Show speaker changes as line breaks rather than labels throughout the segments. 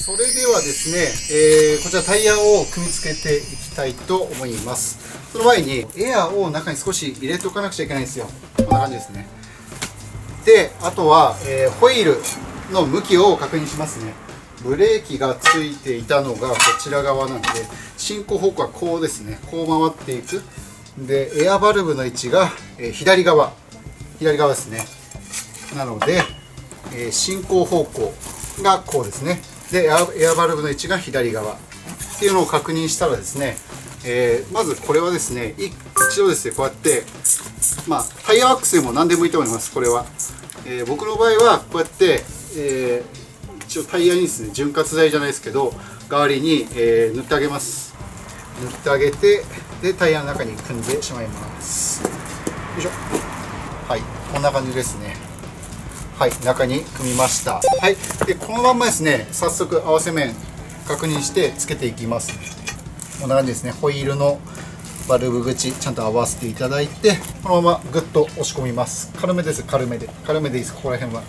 それではですね、こちらタイヤを組み付けていきたいと思います。その前にエアを中に少し入れておかなくちゃいけないんですよ。こんな感じですね。で、あとは、ホイールの向きを確認しますね。ブレーキがついていたのがこちら側なんで、進行方向はこうですね。こう回っていく。で、エアバルブの位置が、左側ですね。なので、進行方向がこうですね。で、エアバルブの位置が左側っていうのを確認したらですね、まずこれはですね、一度ですね、こうやって、タイヤワックスでも何でもいいと思います、これは。僕の場合はこうやって、一応タイヤにですね、潤滑剤じゃないですけど、代わりに、塗ってあげます。塗ってあげて、で、タイヤの中に組んでしまいます。よいしょ。はい、こんな感じですね。はい、中に組みました。はい、でこのまんまですね、早速合わせ面確認してつけていきます。こんな感じですね。ホイールのバルブ口ちゃんと合わせていただいて、このままグッと押し込みます。軽めです。軽めでいいです。ここら辺は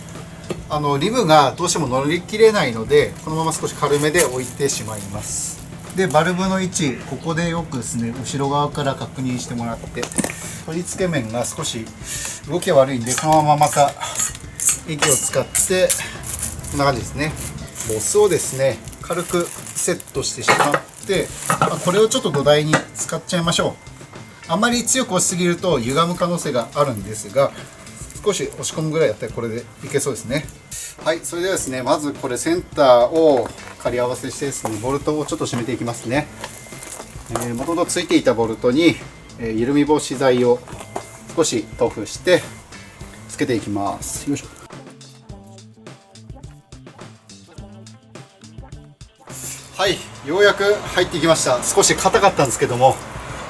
リブがどうしても乗り切れないので、このまま少し軽めで置いてしまいます。でバルブの位置、ここでよくですね、後ろ側から確認してもらって、取り付け面が少し動きが悪いんで、このまままた息を使ってこんな感じですね。ボスをですね、軽くセットしてしまって、これをちょっと土台に使っちゃいましょう。あんまり強く押しすぎると歪む可能性があるんですが、少し押し込むぐらいだったらこれでいけそうですね。はい、それではですね、まずこれセンターを仮合わせしてですね、ボルトをちょっと締めていきますね。もともとついていたボルトに、緩み防止剤を少し塗布してつけていきます。よいしょ。はい、ようやく入ってきました。少し硬かったんですけども、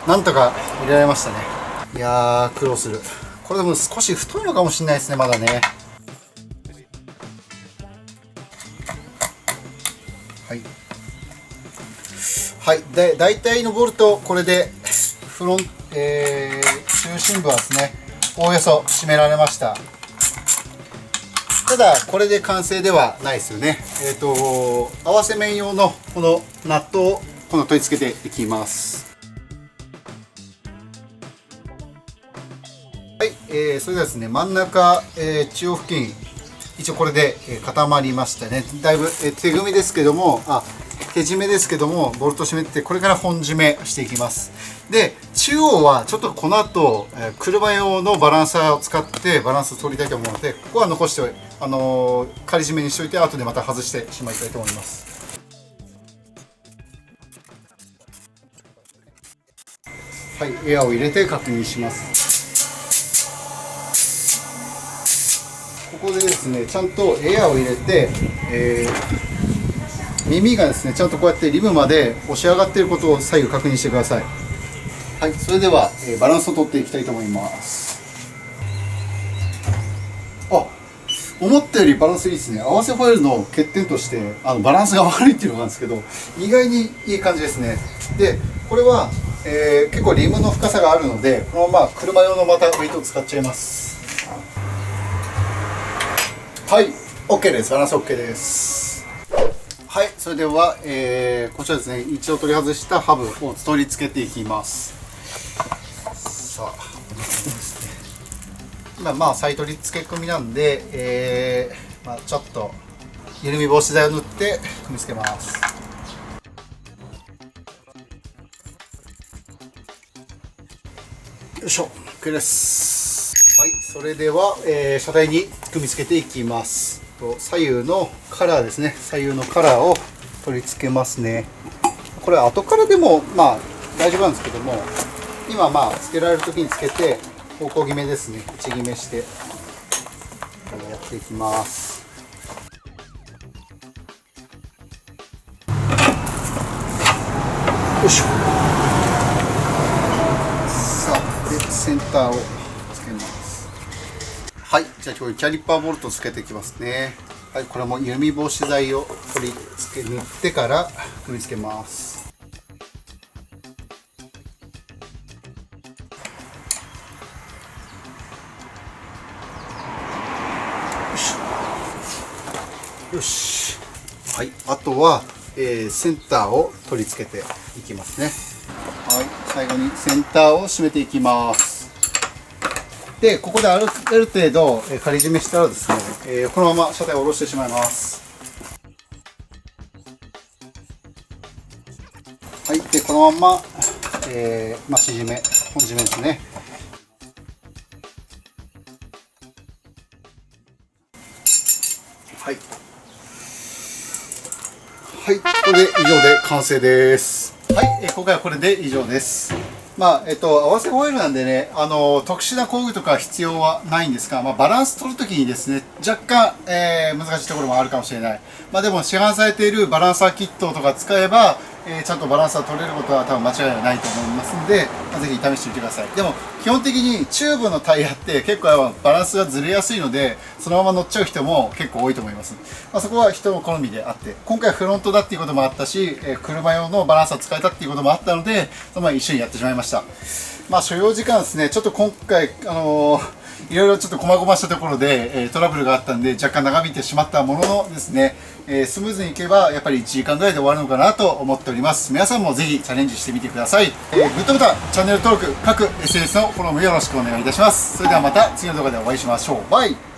なんとか入れられましたね。いやー、苦労する。これでも少し太いのかもしれないですね、まだね。はい、はい、で大体のボルト、これでフロン、中心部はですね、おおよそ締められました。ただこれで完成ではないですよね。合わせ面用のこのナットを今度取り付けていきます。はい、それではですね、真ん中、中央付近、一応これで、固まりましたね。だいぶ、手組みですけども、手締めですけども、ボルト締めて、これから本締めしていきます。で、中央はちょっとこの後、車用のバランサーを使ってバランスを取りたいと思うので、ここは残して、仮締めにしておいて、後でまた外してしまいたいと思います。はい、エアを入れて確認します。ここでですね、ちゃんとエアを入れて、耳がですね、ちゃんとこうやってリムまで押し上がっていることを左右確認してください。はい、それでは、バランスを取っていきたいと思います。思ったよりバランスいいですね。合わせホイールの欠点としてバランスが悪いっていうのなんですけど、意外にいい感じですね。でこれは、結構リムの深さがあるので、このまま車用のまたウェイトを使っちゃいます。はい、 OK です。バランス OK です。はい、それでは、こちらですね、一度取り外したハブを取り付けていきます。さあ、ですね、今再取り付け組みなんで、ちょっと緩み防止剤を塗って組み付けます。よいしょ、 OK です。はい、それでは、車体に組み付けていきます。左右のカラーですね、左右のカラーを取り付けますね。これ後からでも大丈夫なんですけども、今付けられる時につけて方向決めですね、位置決めしてやっていきます。よいしょ。さあ、でセンターをつけます。はい、じゃあ今日キャリパーボルトつけていきますね。はい、これも緩み防止剤を取り付け塗ってから組み付けます。よし、はい、あとは、センターを取り付けていきますね。はい、最後にセンターを締めていきます。でここである程度、仮締めしたらですね、このまま車体を下ろしてしまいます。はい、でこのまま、増し締め、本締めですね。はい、はい、これで以上で完成です。はい、今回はこれで以上です。合わせホイールなんでね、特殊な工具とか必要はないんですが、バランス取るときにですね、若干、難しいところもあるかもしれない。でも市販されているバランサーキットとか使えば、ちゃんとバランスが取れることは多分間違いはないと思いますので、ぜひ試してみてください。でも基本的にチューブのタイヤって結構バランスがずれやすいので、そのまま乗っちゃう人も結構多いと思います。そこは人の好みであって、今回フロントだっていうこともあったし、車用のバランサー使えたっていうこともあったので、一緒にやってしまいました。所要時間ですね、ちょっと今回いろいろちょっと細々したところで、トラブルがあったんで若干長引いてしまったもののですね、スムーズにいけばやっぱり1時間ぐらいで終わるのかなと思っております。皆さんもぜひチャレンジしてみてください。グッドボタン、チャンネル登録、各 SNS のフォローもよろしくお願いいたします。それではまた次の動画でお会いしましょう。バイ。